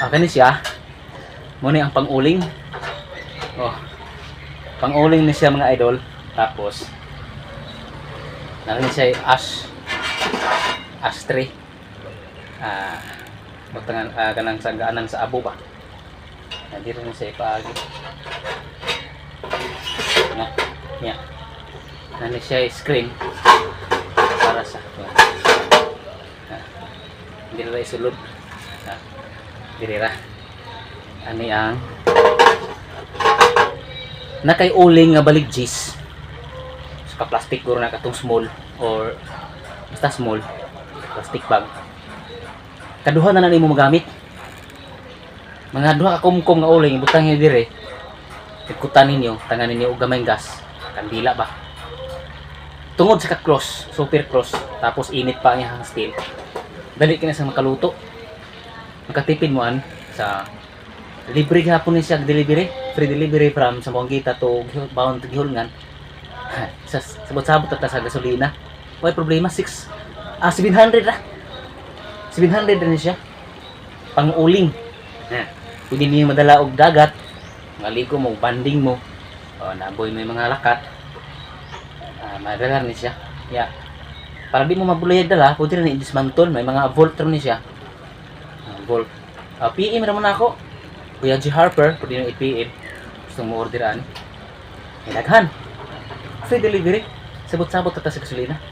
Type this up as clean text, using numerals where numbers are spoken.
Kani siya. Muna ang pang-uling. Oh. Pang-uling na siya mga idol. Tapos narin siya ashtray. Butangan kanang sagaanan sa abo ba. Nandito na siya ipaagi. Na. Yeah. Nani siya screen para sa hindi na isulod. Dirira. Ani ang nakay uling nga baligjis. Sa plastic guro na katong small or basta small plastic bag. Kaduha na nimo magamit. Mga duha ka kumkum nga uling ibutang niyo dire. Ikutan ninyo, tangan ninyo og gamay gas. Kandila ba? Tungod sa ka-cross, super cross, tapos init pa niya ang steel. Dali kina sa makaluto. Makatipid mo an sa libre gahapon ni siya delivery, free delivery from sa Buanguita to bound to Gihulngan. Sa sabot-sabot ta sa gasolina. May problema 700 ra. 700 rin siya. Pang-uling. Pwede niyo madala og dagat, maligo mo, banding mo. O naboy may mga lakat. Madala ni siya. Yeah. Para di mo mabulay dala, pwede rin i-dismantle, may mga volt rin siya. Volt. PM naman ako. Kuya G. Harper, pwede nyo i-PM. Gusto mo orderan. May daghan. Free delivery. Sabot-sabot tata sa gasolina.